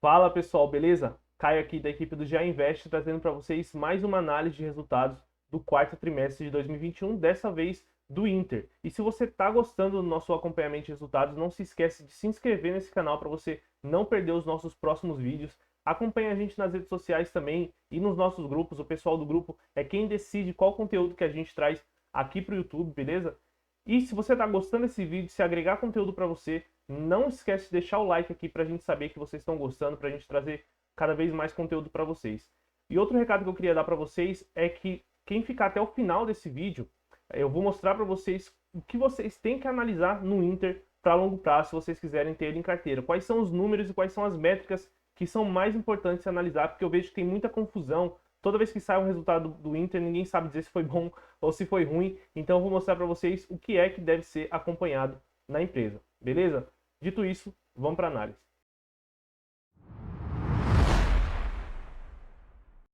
Fala pessoal, beleza? Caio aqui da equipe do GA Invest trazendo para vocês mais uma análise de resultados do quarto trimestre de 2021, dessa vez do Inter. E se você está gostando do nosso acompanhamento de resultados, não se esquece de se inscrever nesse canal para você não perder os nossos próximos vídeos. Acompanhe a gente nas redes sociais também e nos nossos grupos. O pessoal do grupo é quem decide qual conteúdo que a gente traz aqui para o YouTube, beleza? E se você está gostando desse vídeo, se agregar conteúdo para você, não esquece de deixar o like aqui para a gente saber que vocês estão gostando, para a gente trazer cada vez mais conteúdo para vocês. E outro recado que eu queria dar para vocês é que quem ficar até o final desse vídeo, eu vou mostrar para vocês o que vocês têm que analisar no Inter para longo prazo, se vocês quiserem ter ele em carteira. Quais são os números e quais são as métricas que são mais importantes de analisar, porque eu vejo que tem muita confusão. Toda vez que sai um resultado do Inter, ninguém sabe dizer se foi bom ou se foi ruim. Então eu vou mostrar para vocês o que é que deve ser acompanhado na empresa, beleza? Dito isso, vamos para a análise.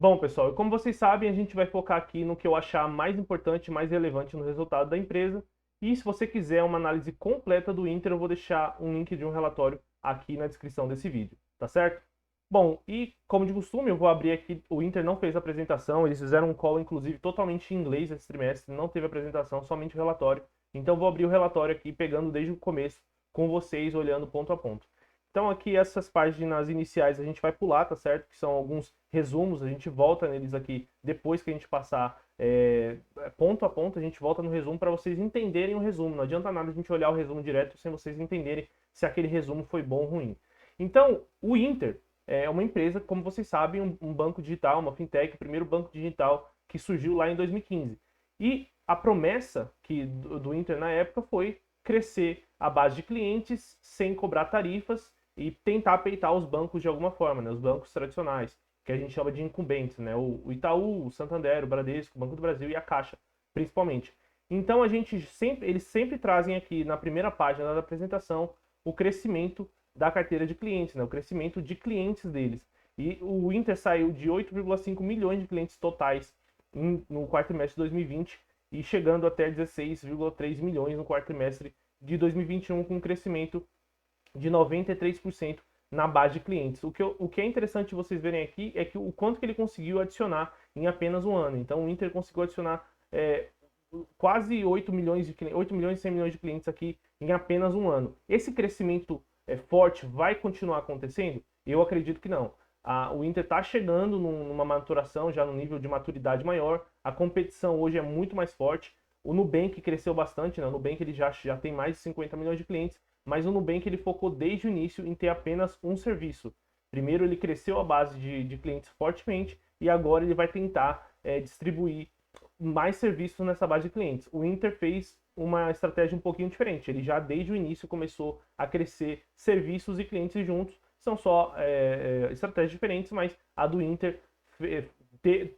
Bom, pessoal, como vocês sabem, a gente vai focar aqui no que eu achar mais importante, mais relevante no resultado da empresa. E se você quiser uma análise completa do Inter, eu vou deixar um link de um relatório aqui na descrição desse vídeo, tá certo? Bom, e como de costume, eu vou abrir aqui. O Inter não fez apresentação, eles fizeram um call, inclusive, totalmente em inglês esse trimestre, não teve apresentação, somente o relatório. Então, eu vou abrir o relatório aqui, pegando desde o começo, com vocês, olhando ponto a ponto. Então, aqui, essas páginas iniciais a gente vai pular, tá certo? Que são alguns resumos, a gente volta neles aqui depois que a gente passar ponto a ponto, a gente volta no resumo para vocês entenderem o resumo. Não adianta nada a gente olhar o resumo direto sem vocês entenderem se aquele resumo foi bom ou ruim. Então, o Inter é uma empresa, como vocês sabem, um banco digital, uma fintech, o primeiro banco digital que surgiu lá em 2015. E a promessa do Inter na época foi crescer a base de clientes sem cobrar tarifas e tentar peitar os bancos de alguma forma, né? Os bancos tradicionais, que a gente chama de incumbentes, né? O Itaú, o Santander, o Bradesco, o Banco do Brasil e a Caixa, principalmente. Então eles sempre trazem aqui na primeira página da apresentação o crescimento da carteira de clientes, né? O crescimento de clientes deles. E o Inter saiu de 8,5 milhões de clientes totais no quarto trimestre de 2020 e chegando até 16,3 milhões no quarto trimestre de 2021, com um crescimento de 93% na base de clientes. O que é interessante vocês verem aqui é que o quanto que ele conseguiu adicionar em apenas um ano. Então o Inter conseguiu adicionar quase 8 milhões e 100 milhões de clientes aqui em apenas um ano. Esse crescimento forte vai continuar acontecendo? Eu acredito que não. O Inter está chegando numa maturação, já no nível de maturidade maior. A competição hoje é muito mais forte. O Nubank cresceu bastante, né? O Nubank ele já tem mais de 50 milhões de clientes, mas o Nubank ele focou desde o início em ter apenas um serviço. Primeiro ele cresceu a base de clientes fortemente e agora ele vai tentar distribuir mais serviços nessa base de clientes. O Inter fez uma estratégia um pouquinho diferente. Ele já desde o início começou a crescer serviços e clientes juntos. São só estratégias diferentes, mas a do Inter,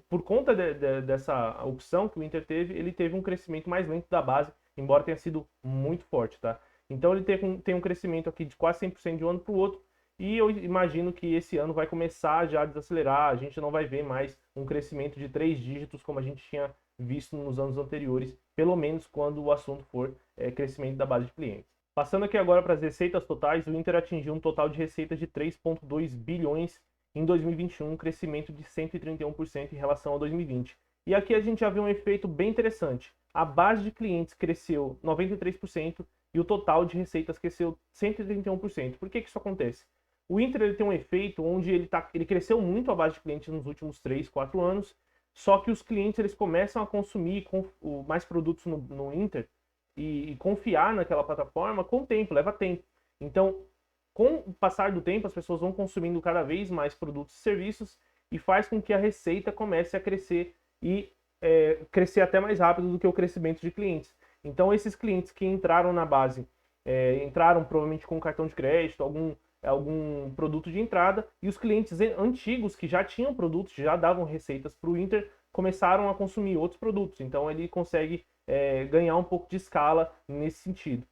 por conta dessa opção que o Inter teve, ele teve um crescimento mais lento da base, embora tenha sido muito forte, tá? Então ele tem um crescimento aqui de quase 100% de um ano para o outro, e eu imagino que esse ano vai começar já a desacelerar, a gente não vai ver mais um crescimento de 3 dígitos como a gente tinha visto nos anos anteriores, pelo menos quando o assunto for crescimento da base de clientes. Passando aqui agora para as receitas totais, o Inter atingiu um total de receitas de 3,2 bilhões em 2021, um crescimento de 131% em relação a 2020. E aqui a gente já vê um efeito bem interessante. A base de clientes cresceu 93% e o total de receitas cresceu 131%. Por que isso acontece? O Inter ele tem um efeito onde ele cresceu muito a base de clientes nos últimos 3, 4 anos, só que os clientes eles começam a consumir mais produtos no Inter e confiar naquela plataforma com o tempo, leva tempo. Então, com o passar do tempo, as pessoas vão consumindo cada vez mais produtos e serviços e faz com que a receita comece a crescer e crescer até mais rápido do que o crescimento de clientes. Então, esses clientes que entraram na base, entraram provavelmente com cartão de crédito, algum produto de entrada, e os clientes antigos que já tinham produtos, já davam receitas para o Inter, começaram a consumir outros produtos. Então, ele consegue ganhar um pouco de escala nesse sentido.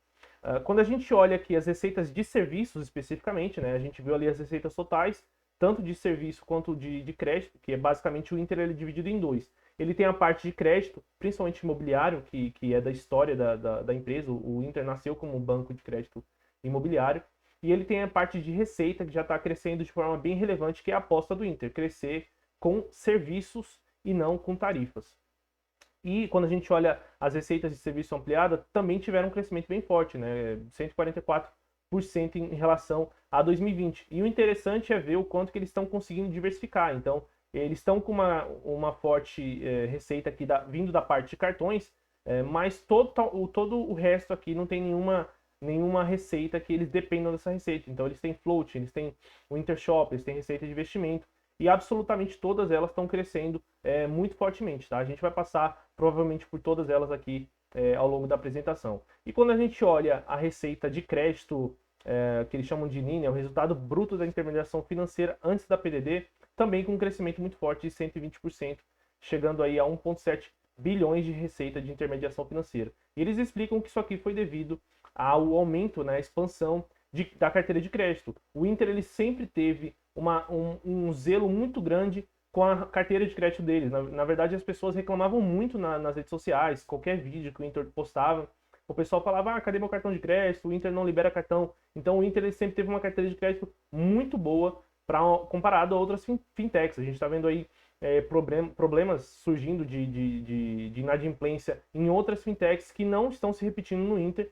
Quando a gente olha aqui as receitas de serviços especificamente, né, a gente viu ali as receitas totais, tanto de serviço quanto de crédito, que é basicamente o Inter ele é dividido em dois. Ele tem a parte de crédito, principalmente imobiliário, que é da história da empresa. O Inter nasceu como um banco de crédito imobiliário. E ele tem a parte de receita que já está crescendo de forma bem relevante, que é a aposta do Inter, crescer com serviços e não com tarifas. E quando a gente olha as receitas de serviço ampliada, também tiveram um crescimento bem forte, né? 144% em relação a 2020. E o interessante é ver o quanto que eles estão conseguindo diversificar. Então, eles estão com uma forte receita aqui vindo da parte de cartões, mas todo o resto aqui não tem nenhuma receita que eles dependam dessa receita. Então, eles têm float, eles têm o Intershop, eles têm receita de investimento. E absolutamente todas elas estão crescendo muito fortemente, tá? A gente vai passar provavelmente por todas elas aqui ao longo da apresentação. E quando a gente olha a receita de crédito, que eles chamam de NIN, o resultado bruto da intermediação financeira antes da PDD, também com um crescimento muito forte de 120%, chegando aí a 1,7 bilhões de receita de intermediação financeira. E eles explicam que isso aqui foi devido ao aumento, né, expansão da carteira de crédito. O Inter ele sempre teve um zelo muito grande com a carteira de crédito deles. Na verdade, as pessoas reclamavam muito nas redes sociais, qualquer vídeo que o Inter postava, o pessoal falava, cadê meu cartão de crédito? O Inter não libera cartão. Então o Inter ele sempre teve uma carteira de crédito muito boa comparado a outras fintechs. A gente está vendo aí problemas surgindo de inadimplência em outras fintechs que não estão se repetindo no Inter,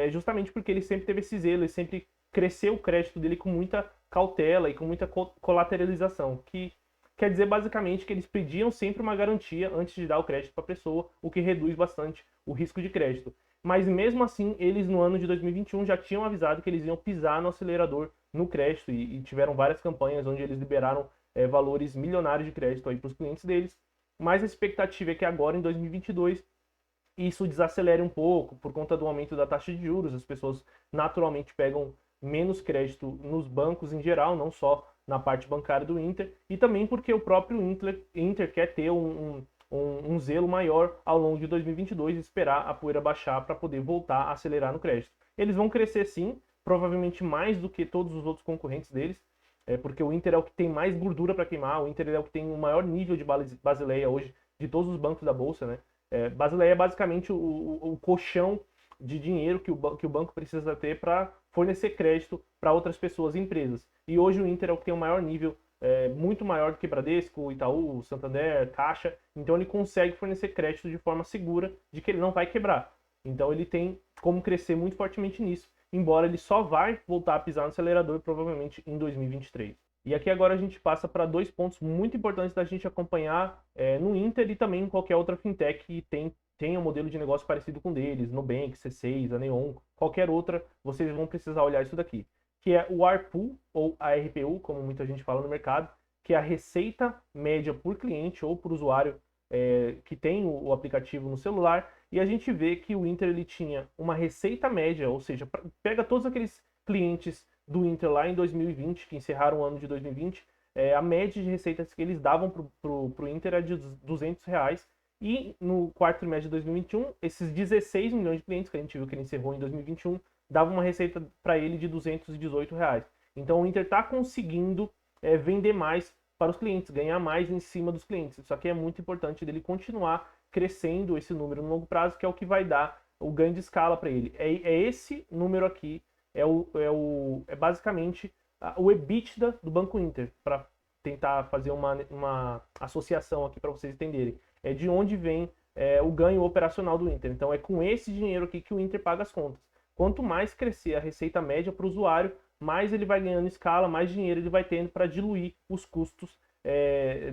justamente porque ele sempre teve esse zelo, ele sempre cresceu o crédito dele com muita cautela e com muita colateralização, que quer dizer basicamente que eles pediam sempre uma garantia antes de dar o crédito para a pessoa, o que reduz bastante o risco de crédito. Mas mesmo assim, eles no ano de 2021 já tinham avisado que eles iam pisar no acelerador no crédito e tiveram várias campanhas onde eles liberaram valores milionários de crédito aí para os clientes deles. Mas a expectativa é que agora em 2022 isso desacelere um pouco por conta do aumento da taxa de juros. As pessoas naturalmente pegam menos crédito nos bancos em geral, não só na parte bancária do Inter, e também porque o próprio Inter quer ter um zelo maior ao longo de 2022 e esperar a poeira baixar para poder voltar a acelerar no crédito. Eles vão crescer sim, provavelmente mais do que todos os outros concorrentes deles, porque o Inter é o que tem mais gordura para queimar, o Inter é o que tem o maior nível de Basileia hoje de todos os bancos da Bolsa, né? Basileia é basicamente o colchão de dinheiro que o banco precisa ter para fornecer crédito para outras pessoas e empresas. E hoje o Inter é o que tem o maior nível, muito maior do que Bradesco, Itaú, Santander, Caixa. Então ele consegue fornecer crédito de forma segura de que ele não vai quebrar. Então ele tem como crescer muito fortemente nisso, embora ele só vai voltar a pisar no acelerador provavelmente em 2023. E aqui agora a gente passa para dois pontos muito importantes da gente acompanhar no Inter e também em qualquer outra fintech que tenha um modelo de negócio parecido com deles, Nubank, C6, a Neon, qualquer outra, vocês vão precisar olhar isso daqui, que é o ARPU, ou ARPU, como muita gente fala no mercado, que é a receita média por cliente ou por usuário que tem o aplicativo no celular, e a gente vê que o Inter ele tinha uma receita média, ou seja, pega todos aqueles clientes do Inter lá em 2020, que encerraram o ano de 2020, a média de receitas que eles davam pro Inter é de R$200, e no quarto trimestre de 2021, esses 16 milhões de clientes que a gente viu que ele encerrou em 2021, davam uma receita para ele de R$218. Então o Inter está conseguindo vender mais para os clientes, ganhar mais em cima dos clientes. Isso aqui é muito importante dele continuar crescendo esse número no longo prazo, que é o que vai dar o ganho de escala para ele. Esse número aqui, é basicamente o EBITDA do Banco Inter, para tentar fazer uma associação aqui para vocês entenderem. É de onde vem o ganho operacional do Inter. Então é com esse dinheiro aqui que o Inter paga as contas. Quanto mais crescer a receita média para o usuário, mais ele vai ganhando escala, mais dinheiro ele vai tendo para diluir os custos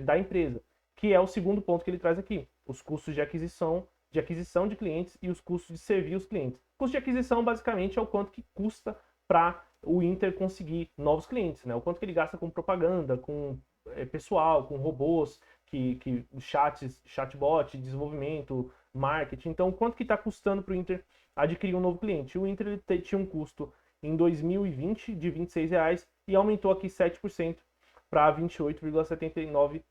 da empresa. Que é o segundo ponto que ele traz aqui. Os custos de aquisição de clientes e os custos de servir os clientes. O custo de aquisição, basicamente, é o quanto que custa para o Inter conseguir novos clientes, né? O quanto que ele gasta com propaganda, com pessoal, com robôs, chatbot, desenvolvimento, marketing. Então, quanto que está custando para o Inter adquirir um novo cliente? O Inter tinha um custo em 2020 de R$26 e aumentou aqui 7% para R$28,79.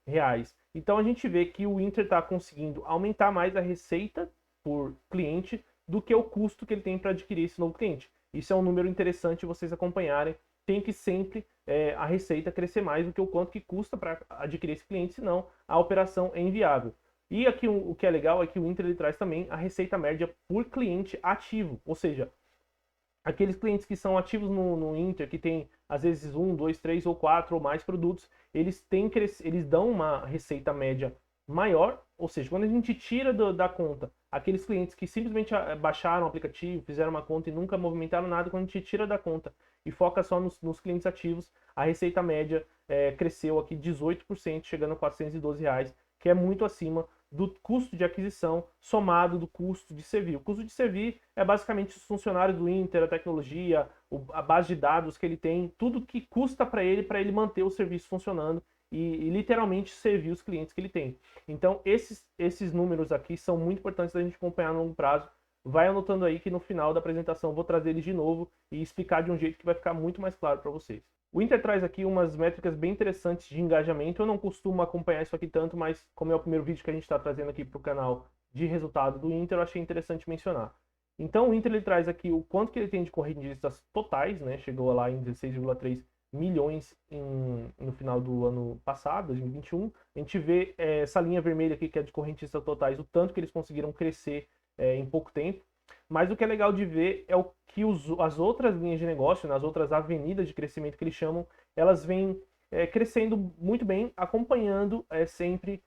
Então a gente vê que o Inter está conseguindo aumentar mais a receita por cliente do que o custo que ele tem para adquirir esse novo cliente. Isso é um número interessante vocês acompanharem. Tem que sempre a receita crescer mais do que o quanto que custa para adquirir esse cliente, senão a operação é inviável. E aqui o que é legal é que o Inter ele traz também a receita média por cliente ativo, ou seja, Aqueles clientes que são ativos no Inter, que tem às vezes 1, 2, 3 ou 4 ou mais produtos, eles dão uma receita média maior, ou seja, quando a gente tira da conta aqueles clientes que simplesmente baixaram o aplicativo, fizeram uma conta e nunca movimentaram nada, quando a gente tira da conta e foca só nos clientes ativos, a receita média cresceu aqui 18%, chegando a R$ 412, que é muito acima do custo de aquisição somado do custo de servir. O custo de servir é basicamente os funcionários do Inter, a tecnologia, a base de dados que ele tem, tudo que custa para ele manter o serviço funcionando e literalmente servir os clientes que ele tem. Então esses números aqui são muito importantes da gente acompanhar no longo prazo. Vai anotando aí que no final da apresentação eu vou trazer eles de novo e explicar de um jeito que vai ficar muito mais claro para vocês. O Inter traz aqui umas métricas bem interessantes de engajamento. Eu não costumo acompanhar isso aqui tanto, mas como é o primeiro vídeo que a gente está trazendo aqui para o canal de resultado do Inter, eu achei interessante mencionar. Então o Inter ele traz aqui o quanto que ele tem de correntistas totais, né? Chegou lá em 16,3 milhões no final do ano passado, 2021. A gente vê essa linha vermelha aqui que é de correntistas totais, o tanto que eles conseguiram crescer em pouco tempo. Mas o que é legal de ver é o que as outras linhas de negócio, as outras avenidas de crescimento que eles chamam, elas vêm crescendo muito bem, acompanhando sempre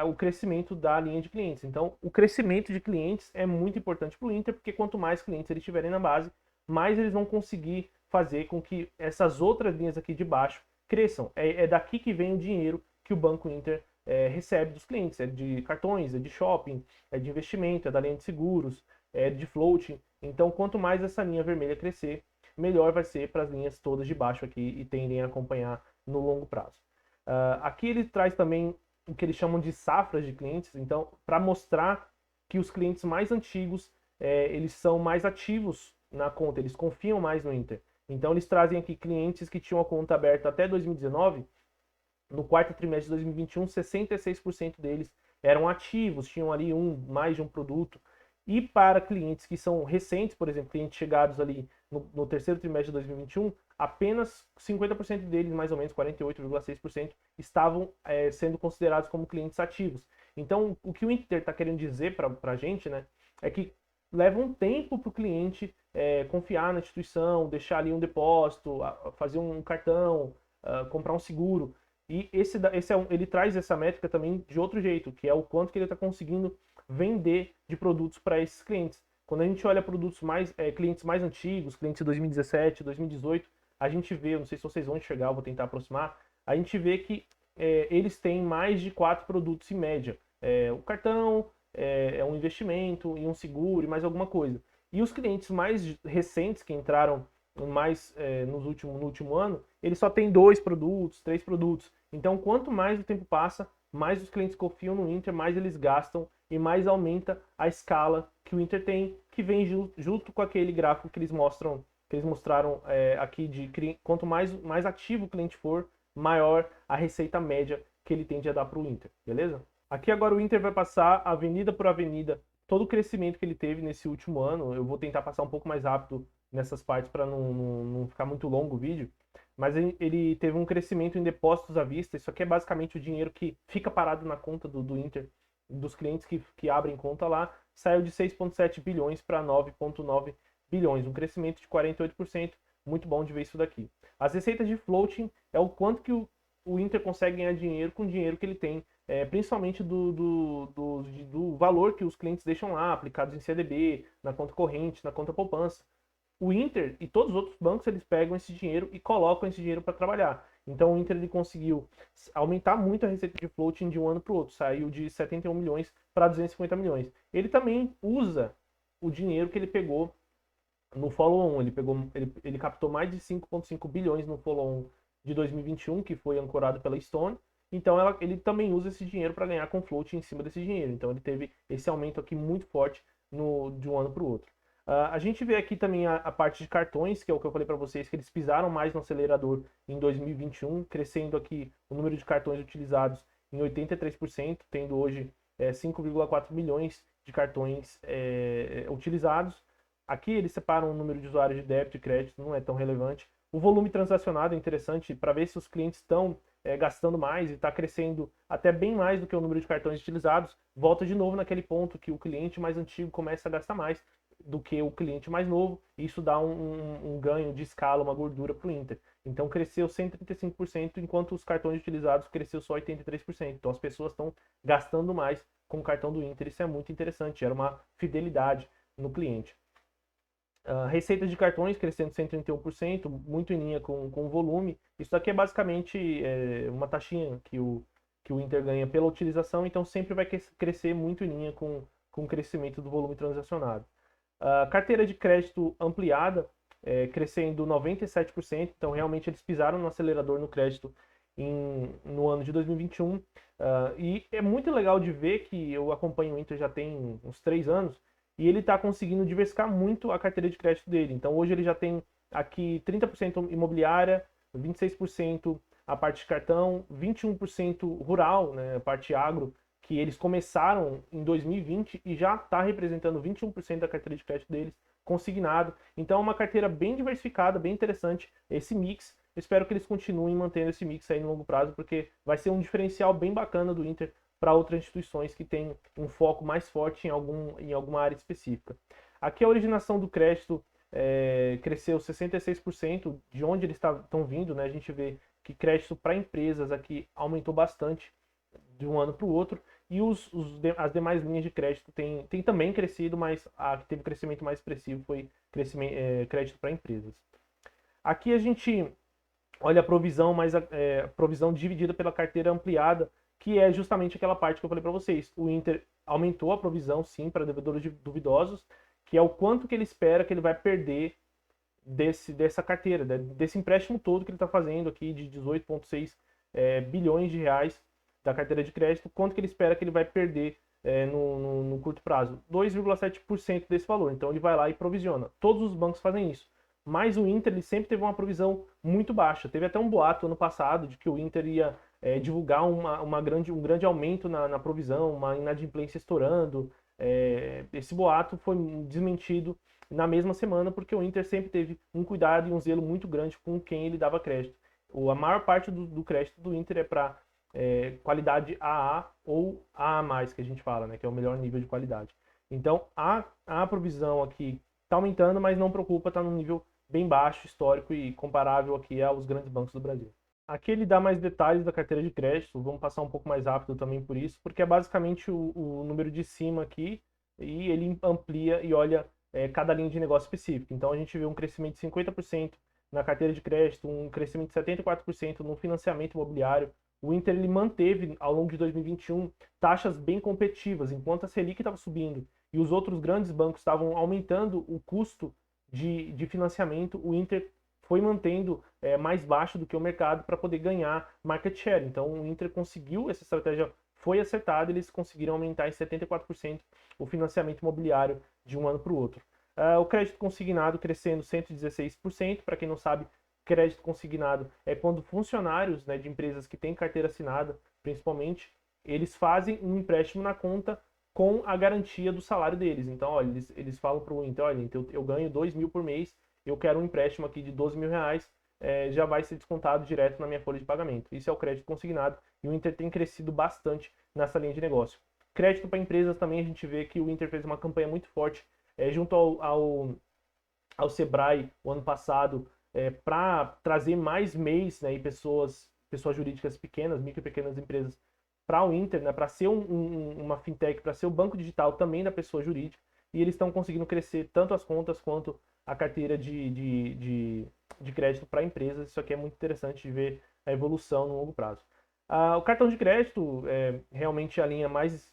o crescimento da linha de clientes. Então, o crescimento de clientes é muito importante para o Inter, porque quanto mais clientes eles tiverem na base, mais eles vão conseguir fazer com que essas outras linhas aqui de baixo cresçam. É daqui que vem o dinheiro que o Banco Inter recebe dos clientes. É de cartões, é de shopping, é de investimento, é da linha de seguros, de floating. Então, quanto mais essa linha vermelha crescer, melhor vai ser para as linhas todas de baixo aqui e tendem a acompanhar no longo prazo. Aqui ele traz também o que eles chamam de safras de clientes, então, para mostrar que os clientes mais antigos, eles são mais ativos na conta, eles confiam mais no Inter. Então, eles trazem aqui clientes que tinham a conta aberta até 2019, no quarto trimestre de 2021, 66% deles eram ativos, tinham ali mais de um produto. E para clientes que são recentes, por exemplo, clientes chegados ali no terceiro trimestre de 2021, apenas 50% deles, mais ou menos 48,6%, estavam sendo considerados como clientes ativos. Então, o que o Inter está querendo dizer para a gente, né, é que leva um tempo para o cliente confiar na instituição, deixar ali um depósito, fazer um cartão, comprar um seguro. E ele traz essa métrica também de outro jeito, que é o quanto que ele está conseguindo vender de produtos para esses clientes. Quando a gente olha produtos clientes mais antigos, clientes de 2017, 2018, a gente vê, não sei se vocês vão enxergar, eu vou tentar aproximar, a gente vê que eles têm mais de 4 produtos em média. O cartão, um investimento e um seguro e mais alguma coisa. E os clientes mais recentes que entraram mais no último ano, eles só têm 2 produtos, 3 produtos. Então, quanto mais o tempo passa, mais os clientes confiam no Inter, mais eles gastam e mais aumenta a escala que o Inter tem, que vem junto com aquele gráfico que eles mostraram aqui de quanto mais ativo o cliente for, maior a receita média que ele tende a dar para o Inter, beleza? Aqui agora o Inter vai passar avenida por avenida todo o crescimento que ele teve nesse último ano. Eu vou tentar passar um pouco mais rápido nessas partes para não ficar muito longo o vídeo. Mas ele teve um crescimento em depósitos à vista. Isso aqui é basicamente o dinheiro que fica parado na conta do Inter, dos clientes que abrem conta lá. Saiu de 6,7 bilhões para 9,9 bilhões, um crescimento de 48%. Muito bom de ver isso daqui. As receitas de floating é o quanto que o Inter consegue ganhar dinheiro com o dinheiro que ele tem, principalmente do valor que os clientes deixam lá, aplicados em CDB, na conta corrente, na conta poupança. O Inter e todos os outros bancos, eles pegam esse dinheiro e colocam esse dinheiro para trabalhar. Então o Inter ele conseguiu aumentar muito a receita de floating de um ano para o outro, saiu de 71 milhões para 250 milhões. Ele também usa o dinheiro que ele pegou no follow-on, ele captou mais de 5,5 bilhões no follow-on de 2021, que foi ancorado pela Stone. Então ele também usa esse dinheiro para ganhar com float em cima desse dinheiro. Então ele teve esse aumento aqui muito forte de um ano para o outro. A gente vê aqui também a parte de cartões, que é o que eu falei para vocês, que eles pisaram mais no acelerador em 2021, crescendo aqui o número de cartões utilizados em 83%, tendo hoje 5,4 milhões de cartões utilizados. Aqui eles separam o número de usuários de débito e crédito, não é tão relevante. O volume transacionado é interessante para ver se os clientes estão gastando mais e está crescendo até bem mais do que o número de cartões utilizados. Volta de novo naquele ponto que o cliente mais antigo começa a gastar mais. do que o cliente mais novo. Isso dá um ganho de escala, uma gordura para o Inter. Então cresceu 135%, enquanto os cartões utilizados cresceu só 83%. Então as pessoas estão gastando mais com o cartão do Inter. Isso é muito interessante, gera uma fidelidade no cliente. Receitas de cartões crescendo 131%, muito em linha com o volume. Isso daqui é basicamente uma taxinha que o Inter ganha pela utilização, então sempre vai crescer muito em linha com o crescimento do volume transacionado. Carteira de crédito ampliada, crescendo 97%, então realmente eles pisaram no acelerador no crédito no ano de 2021. E é muito legal de ver que eu acompanho o Inter já tem uns 3 anos, e ele está conseguindo diversificar muito a carteira de crédito dele. Então hoje ele já tem aqui 30% imobiliária, 26% a parte de cartão, 21% rural, né, a parte agro, que eles começaram em 2020 e já está representando 21% da carteira de crédito deles, consignado. Então é uma carteira bem diversificada, bem interessante esse mix. Eu espero que eles continuem mantendo esse mix aí no longo prazo, porque vai ser um diferencial bem bacana do Inter para outras instituições que têm um foco mais forte em alguma área específica. Aqui a originação do crédito cresceu 66%, de onde eles estão vindo, né? A gente vê que crédito para empresas aqui aumentou bastante de um ano para o outro, e as demais linhas de crédito têm também crescido, mas a que teve crescimento mais expressivo foi crédito para empresas. Aqui a gente olha a provisão, provisão dividida pela carteira ampliada, que é justamente aquela parte que eu falei para vocês. O Inter aumentou a provisão, sim, para devedores duvidosos, que é o quanto que ele espera que ele vai perder dessa carteira, desse empréstimo todo que ele está fazendo aqui de 18,6 bilhões de reais da carteira de crédito, quanto que ele espera que ele vai perder no curto prazo? 2,7% desse valor. Então ele vai lá e provisiona. Todos os bancos fazem isso. Mas o Inter ele sempre teve uma provisão muito baixa. Teve até um boato ano passado de que o Inter ia divulgar um grande aumento na provisão, uma inadimplência estourando. Esse boato foi desmentido na mesma semana, porque o Inter sempre teve um cuidado e um zelo muito grande com quem ele dava crédito. A maior parte do crédito do Inter é para qualidade AA ou AA+, que a gente fala, né, que é o melhor nível de qualidade. Então, a provisão aqui está aumentando, mas não preocupa, está num nível bem baixo, histórico e comparável aqui aos grandes bancos do Brasil. Aqui ele dá mais detalhes da carteira de crédito, vamos passar um pouco mais rápido também por isso, porque é basicamente o número de cima aqui, e ele amplia e olha cada linha de negócio específica. Então a gente vê um crescimento de 50% na carteira de crédito, um crescimento de 74% no financiamento imobiliário. O Inter ele manteve ao longo de 2021 taxas bem competitivas, enquanto a Selic estava subindo e os outros grandes bancos estavam aumentando o custo de financiamento, o Inter foi mantendo mais baixo do que o mercado para poder ganhar market share. Então o Inter conseguiu, essa estratégia foi acertada, eles conseguiram aumentar em 74% o financiamento imobiliário de um ano para o outro. O crédito consignado crescendo 116%, para quem não sabe, crédito consignado é quando funcionários, né, de empresas que têm carteira assinada, principalmente, eles fazem um empréstimo na conta com a garantia do salário deles. Então, olha, eles falam para o Inter, olha, então eu ganho 2 mil por mês, eu quero um empréstimo aqui de 12 mil reais, já vai ser descontado direto na minha folha de pagamento. Isso é o crédito consignado e o Inter tem crescido bastante nessa linha de negócio. Crédito para empresas também a gente vê que o Inter fez uma campanha muito forte junto ao Sebrae o ano passado, para trazer mais MEIs, né, e pessoas jurídicas pequenas, micro e pequenas empresas para o Inter, né, para ser uma fintech, para ser o banco digital também da pessoa jurídica, e eles estão conseguindo crescer tanto as contas quanto a carteira de crédito para empresas. Isso aqui é muito interessante de ver a evolução no longo prazo. O cartão de crédito é realmente a linha mais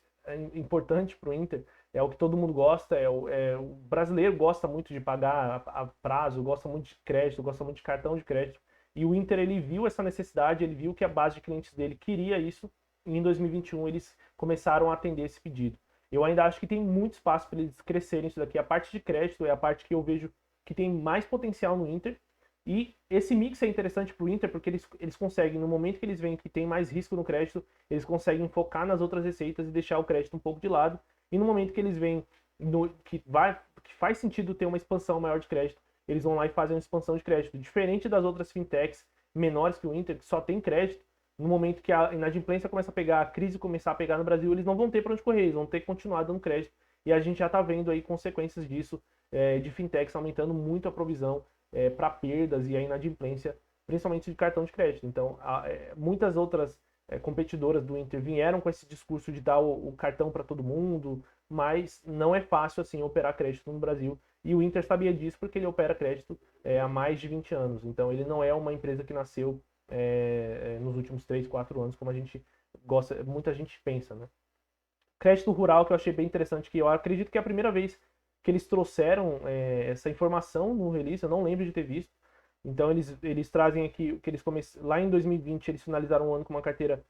importante para o Inter, é o que todo mundo gosta, o brasileiro gosta muito de pagar a prazo, gosta muito de crédito, gosta muito de cartão de crédito, e o Inter ele viu essa necessidade, ele viu que a base de clientes dele queria isso, e em 2021 eles começaram a atender esse pedido. Eu ainda acho que tem muito espaço para eles crescerem isso daqui. A parte de crédito é a parte que eu vejo que tem mais potencial no Inter, e esse mix é interessante para o Inter porque eles conseguem, no momento que eles veem que tem mais risco no crédito, eles conseguem focar nas outras receitas e deixar o crédito um pouco de lado. E no momento que eles veem que faz sentido ter uma expansão maior de crédito, eles vão lá e fazem uma expansão de crédito. Diferente das outras fintechs menores que o Inter, que só tem crédito, no momento que a inadimplência começa a pegar, a crise começar a pegar no Brasil, eles não vão ter para onde correr, eles vão ter que continuar dando crédito. E a gente já está vendo aí consequências disso de fintechs aumentando muito a provisão para perdas e a inadimplência, principalmente de cartão de crédito. Então, muitas outras competidoras do Inter vieram com esse discurso de dar o cartão para todo mundo, mas não é fácil assim operar crédito no Brasil. E o Inter sabia disso porque ele opera crédito há mais de 20 anos. Então, ele não é uma empresa que nasceu nos últimos 3, 4 anos, como a gente gosta, muita gente pensa, né? Crédito rural, que eu achei bem interessante, que eu acredito que é a primeira vez que eles trouxeram essa informação no release, eu não lembro de ter visto. Então eles trazem aqui que eles lá em 2020 eles finalizaram o ano com uma carteira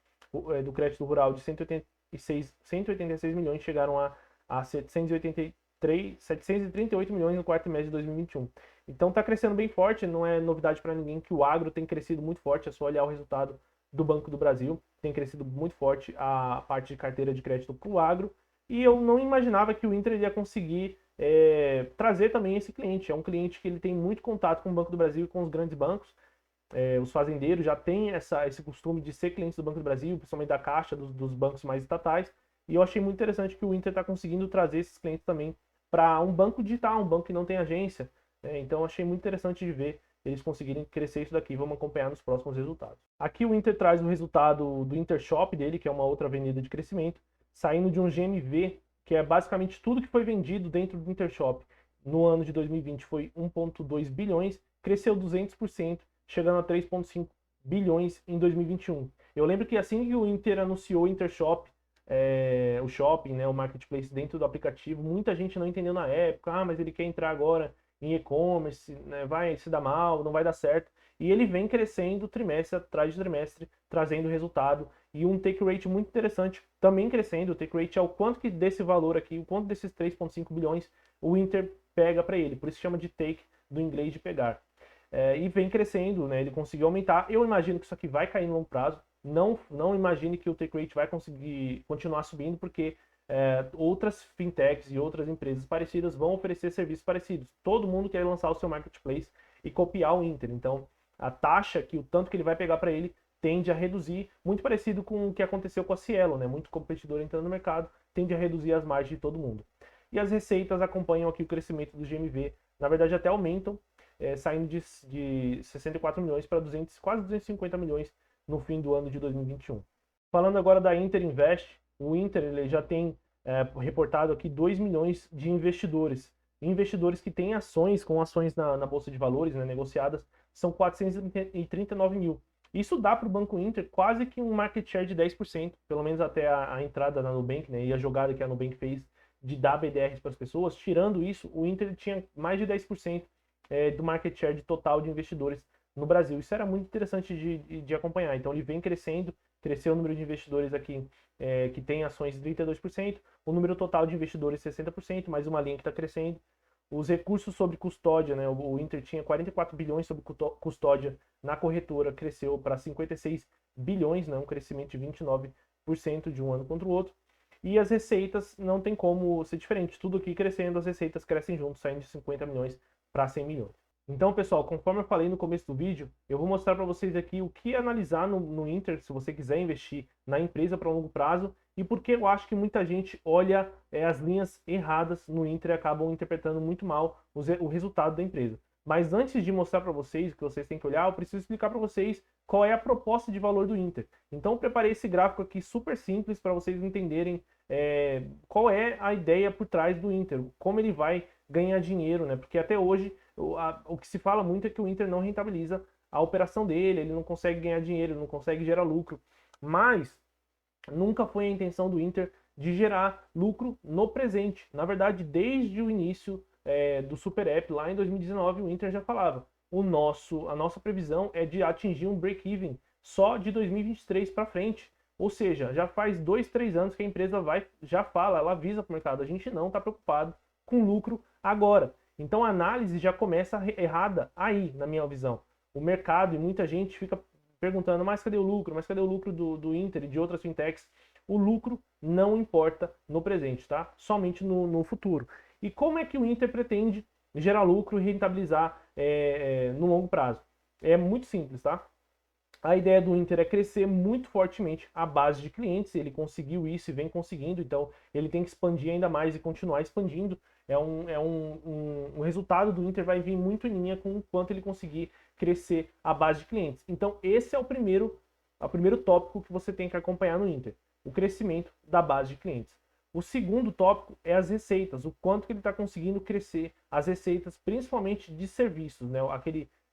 do crédito rural de 186 milhões, chegaram a 738 milhões no quarto trimestre de 2021. Então está crescendo bem forte, não é novidade para ninguém que o agro tem crescido muito forte, é só olhar o resultado do Banco do Brasil, tem crescido muito forte a parte de carteira de crédito para o agro, e eu não imaginava que o Inter ia conseguir trazer também esse cliente. É um cliente que ele tem muito contato com o Banco do Brasil e com os grandes bancos. Os fazendeiros já têm esse costume de ser clientes do Banco do Brasil, principalmente da Caixa, dos bancos mais estatais, e eu achei muito interessante que o Inter está conseguindo trazer esses clientes também para um banco digital, um banco que não tem agência. Então achei muito interessante de ver eles conseguirem crescer isso daqui. Vamos acompanhar nos próximos resultados. Aqui o Inter traz o resultado do Intershop dele, que é uma outra avenida de crescimento, saindo de um GMV, que é basicamente tudo que foi vendido dentro do Intershop. No ano de 2020 foi 1,2 bilhões, cresceu 200%, chegando a 3,5 bilhões em 2021. Eu lembro que assim que o Inter anunciou o Intershop, o shopping, né, o marketplace dentro do aplicativo, muita gente não entendeu na época, mas ele quer entrar agora em e-commerce, né, vai se dar mal, não vai dar certo. E ele vem crescendo trimestre atrás de trimestre, trazendo resultado. E um take rate muito interessante, também crescendo. O take rate é o quanto que desse valor aqui, o quanto desses 3,5 bilhões o Inter pega para ele. Por isso chama de take, do inglês de pegar. E vem crescendo, né? Ele conseguiu aumentar. Eu imagino que isso aqui vai cair no longo prazo. Não imagine que o take rate vai conseguir continuar subindo, porque outras fintechs e outras empresas parecidas vão oferecer serviços parecidos. Todo mundo quer lançar o seu marketplace e copiar o Inter. Então, a taxa, o tanto que ele vai pegar para ele, tende a reduzir, muito parecido com o que aconteceu com a Cielo, né? Muito competidor entrando no mercado, tende a reduzir as margens de todo mundo. E as receitas acompanham aqui o crescimento do GMV, na verdade até aumentam, saindo de 64 milhões para quase 250 milhões no fim do ano de 2021. Falando agora da Inter Invest, o Inter ele já tem reportado aqui 2 milhões de investidores que têm ações, com ações na Bolsa de Valores, né, negociadas, são 439 mil. Isso dá para o Banco Inter quase que um market share de 10%, pelo menos até a entrada na Nubank, né, e a jogada que a Nubank fez de dar BDRs para as pessoas. Tirando isso, o Inter tinha mais de 10% do market share de total de investidores no Brasil. Isso era muito interessante de acompanhar. Então ele vem crescendo, cresceu o número de investidores aqui que tem ações de 32%, o número total de investidores 60%, mais uma linha que está crescendo. Os recursos sobre custódia, né? O Inter tinha 44 bilhões sobre custódia na corretora, cresceu para 56 bilhões, né? Um crescimento de 29% de um ano contra o outro. E as receitas não tem como ser diferente, tudo aqui crescendo, as receitas crescem junto, saindo de 50 milhões para 100 milhões. Então, pessoal, conforme eu falei no começo do vídeo, eu vou mostrar para vocês aqui o que analisar no Inter, se você quiser investir na empresa para longo prazo, e porque eu acho que muita gente olha as linhas erradas no Inter e acabam interpretando muito mal o resultado da empresa. Mas antes de mostrar para vocês o que vocês têm que olhar, eu preciso explicar para vocês qual é a proposta de valor do Inter. Então eu preparei esse gráfico aqui super simples para vocês entenderem qual é a ideia por trás do Inter, como ele vai ganhar dinheiro, né? Porque até hoje o que se fala muito é que o Inter não rentabiliza a operação dele, ele não consegue ganhar dinheiro, ele não consegue gerar lucro. Mas nunca foi a intenção do Inter de gerar lucro no presente. Na verdade, desde o início do Super App, lá em 2019, o Inter já falava: a nossa previsão é de atingir um break-even só de 2023 para frente. Ou seja, já faz 2, 3 anos que a empresa ela avisa para o mercado: a gente não está preocupado com lucro agora. Então a análise já começa errada aí, na minha visão. O mercado e muita gente fica perguntando: mas cadê o lucro? Mas cadê o lucro do Inter e de outras fintechs? O lucro não importa no presente, tá? Somente no futuro. E como é que o Inter pretende gerar lucro e rentabilizar no longo prazo? É muito simples, tá? A ideia do Inter é crescer muito fortemente a base de clientes. Ele conseguiu isso e vem conseguindo, então ele tem que expandir ainda mais e continuar expandindo. O resultado do Inter vai vir muito em linha com o quanto ele conseguir crescer a base de clientes. Então, esse é o primeiro tópico que você tem que acompanhar no Inter, o crescimento da base de clientes. O segundo tópico é as receitas, o quanto que ele está conseguindo crescer as receitas, principalmente de serviços, né?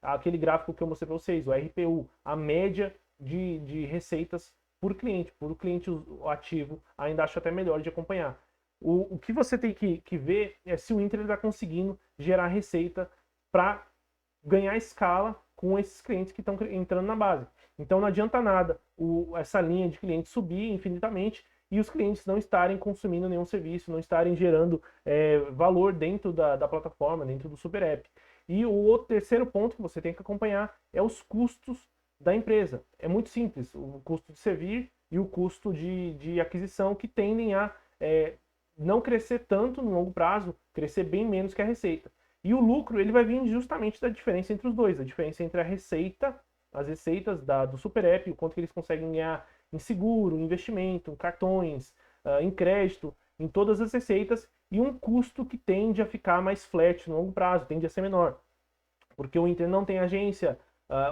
Aquele gráfico que eu mostrei para vocês, o RPU, a média de receitas por cliente ativo, ainda acho até melhor de acompanhar. O que você tem que ver é se o Inter está conseguindo gerar receita para ganhar escala com esses clientes que estão entrando na base. Então não adianta nada essa linha de clientes subir infinitamente e os clientes não estarem consumindo nenhum serviço, não estarem gerando valor dentro da plataforma, dentro do Super App. E o terceiro ponto que você tem que acompanhar é os custos da empresa. É muito simples, o custo de servir e o custo de aquisição, que tendem a não crescer tanto no longo prazo, crescer bem menos que a receita. E o lucro, ele vai vir justamente da diferença entre os dois, a diferença entre a receita, as receitas do Super App, o quanto que eles conseguem ganhar em seguro, em investimento, em cartões, em crédito, em todas as receitas, e um custo que tende a ficar mais flat no longo prazo, tende a ser menor. Porque o Inter não tem agência,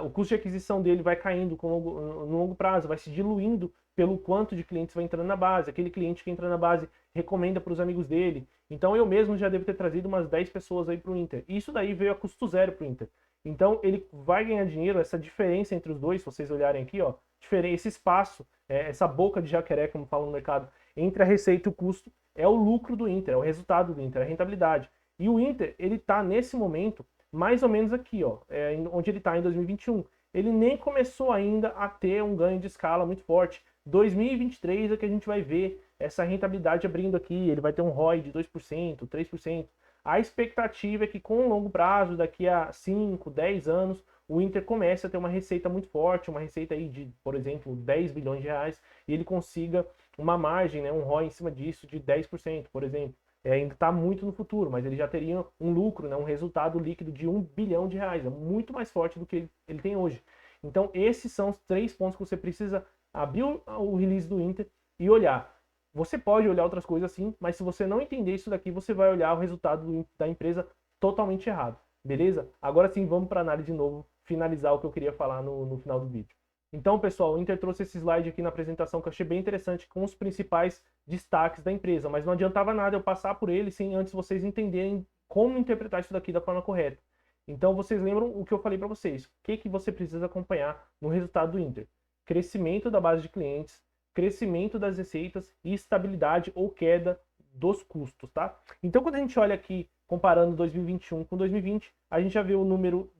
o custo de aquisição dele vai caindo no longo prazo, vai se diluindo pelo quanto de clientes vai entrando na base. Aquele cliente que entra na base recomenda para os amigos dele. Então eu mesmo já devo ter trazido umas 10 pessoas aí para o Inter. Isso daí veio a custo zero para o Inter. Então ele vai ganhar dinheiro, essa diferença entre os dois, se vocês olharem aqui, ó, esse espaço, essa boca de jacaré, como falam no mercado, entre a receita e o custo, é o lucro do Inter, é o resultado do Inter, é a rentabilidade. E o Inter, ele está nesse momento mais ou menos aqui, ó, onde ele está em 2021. Ele nem começou ainda a ter um ganho de escala muito forte. 2023 é que a gente vai ver essa rentabilidade abrindo aqui, ele vai ter um ROI de 2%, 3%. A expectativa é que com o longo prazo, daqui a 5, 10 anos, o Inter comece a ter uma receita muito forte, uma receita aí de, por exemplo, 10 bilhões de reais, e ele consiga uma margem, né, um ROI em cima disso de 10%, por exemplo. Ainda está muito no futuro, mas ele já teria um lucro, né, um resultado líquido de 1 bilhão de reais, é muito mais forte do que ele tem hoje. Então esses são os 3 pontos que você precisa abrir o release do Inter e olhar. Você pode olhar outras coisas sim, mas se você não entender isso daqui, você vai olhar o resultado da empresa totalmente errado, beleza? Agora sim, vamos para a análise de novo, finalizar o que eu queria falar no final do vídeo. Então, pessoal, o Inter trouxe esse slide aqui na apresentação que eu achei bem interessante, com os principais destaques da empresa, mas não adiantava nada eu passar por ele sem antes vocês entenderem como interpretar isso daqui da forma correta. Então, vocês lembram o que eu falei para vocês, o que você precisa acompanhar no resultado do Inter? Crescimento da base de clientes, crescimento das receitas e estabilidade ou queda dos custos, tá? Então, quando a gente olha aqui, comparando 2021 com 2020, a gente já vê o número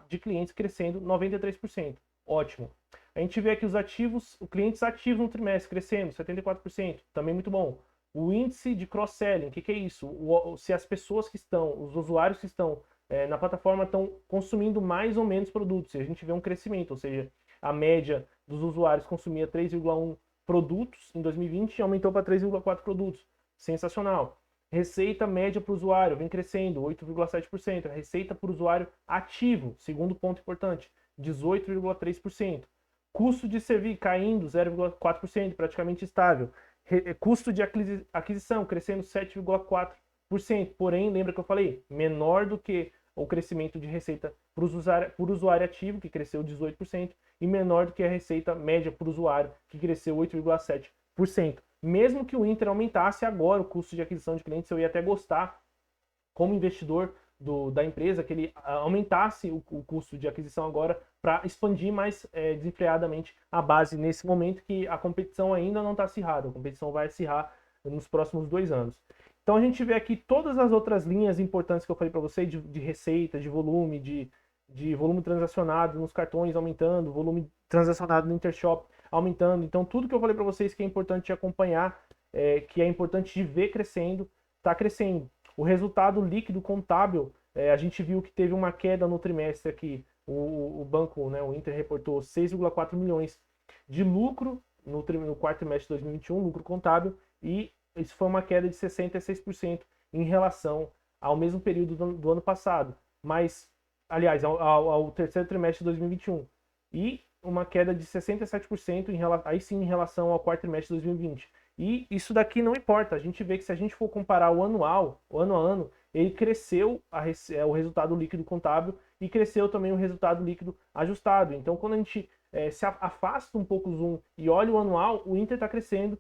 de clientes crescendo 93%. Ótimo. A gente vê aqui os clientes ativos no trimestre crescendo 74%, também muito bom. O índice de cross-selling, o que é isso? Se as pessoas que estão, os usuários que estão na plataforma estão consumindo mais ou menos produtos, e a gente vê um crescimento, ou seja, a média dos usuários consumia 3,1 produtos em 2020 e aumentou para 3,4 produtos. Sensacional. Receita média para o usuário vem crescendo, 8,7%. A receita por usuário ativo, segundo ponto importante, 18,3%. Custo de servir caindo 0,4%, praticamente estável. Custo de aquisição crescendo 7,4%. Porém, lembra que eu falei? Menor do que o crescimento de receita por usuário ativo, que cresceu 18%, e menor do que a receita média por usuário, que cresceu 8,7%. Mesmo que o Inter aumentasse agora o custo de aquisição de clientes, eu ia até gostar, como investidor da empresa, que ele aumentasse o custo de aquisição agora para expandir mais desenfreadamente a base nesse momento que a competição ainda não está acirrada, a competição vai acirrar nos próximos 2 anos. Então a gente vê aqui todas as outras linhas importantes que eu falei para vocês, de receita, de volume, de volume transacionado nos cartões aumentando, volume transacionado no Intershop aumentando. Então tudo que eu falei para vocês que é importante acompanhar, que é importante de ver crescendo, está crescendo. O resultado líquido contábil, a gente viu que teve uma queda no trimestre aqui. O banco, né, o Inter reportou 6,4 milhões de lucro no quarto trimestre de 2021, lucro contábil, e isso foi uma queda de 66% em relação ao mesmo período do ano passado. Mas, aliás, ao terceiro trimestre de 2021. E uma queda de 67% aí sim em relação ao quarto trimestre de 2020. E isso daqui não importa, a gente vê que se a gente for comparar o ano a ano, ele cresceu o resultado líquido contábil e cresceu também o resultado líquido ajustado. Então, quando a gente se afasta um pouco o zoom e olha o anual, o Inter está crescendo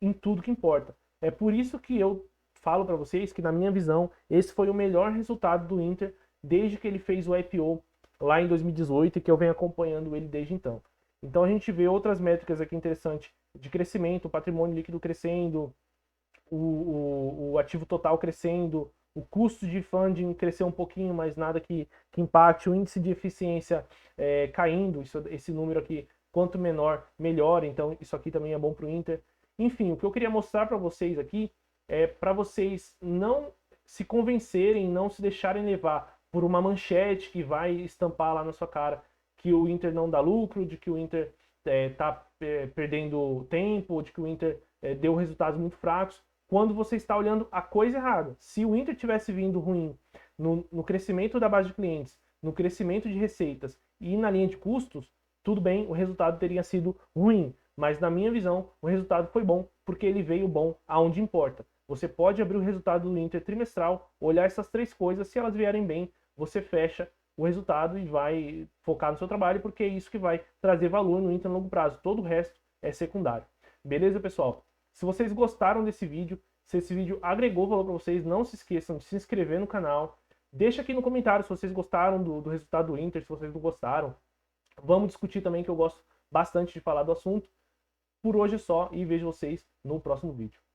em tudo que importa. É por isso que eu falo para vocês que, na minha visão, esse foi o melhor resultado do Inter desde que ele fez o IPO lá em 2018 e que eu venho acompanhando ele desde então. Então a gente vê outras métricas aqui interessantes de crescimento, o patrimônio líquido crescendo, o ativo total crescendo, o custo de funding cresceu um pouquinho, mas nada que impacte, o índice de eficiência caindo, esse número aqui, quanto menor, melhor, então isso aqui também é bom para o Inter. Enfim, o que eu queria mostrar para vocês aqui é para vocês não se convencerem, não se deixarem levar por uma manchete que vai estampar lá na sua cara que o Inter não dá lucro, de que o Inter está perdendo tempo, de que o Inter deu resultados muito fracos, quando você está olhando a coisa errada. Se o Inter tivesse vindo ruim no crescimento da base de clientes, no crescimento de receitas e na linha de custos, tudo bem, o resultado teria sido ruim. Mas na minha visão, o resultado foi bom, porque ele veio bom aonde importa. Você pode abrir o resultado do Inter trimestral, olhar essas três coisas, se elas vierem bem, você fecha o resultado e vai focar no seu trabalho, porque é isso que vai trazer valor no Inter no longo prazo. Todo o resto é secundário. Beleza, pessoal? Se vocês gostaram desse vídeo, se esse vídeo agregou valor para vocês, não se esqueçam de se inscrever no canal. Deixa aqui no comentário se vocês gostaram do resultado do Inter, se vocês não gostaram. Vamos discutir também, que eu gosto bastante de falar do assunto. Por hoje é só e vejo vocês no próximo vídeo.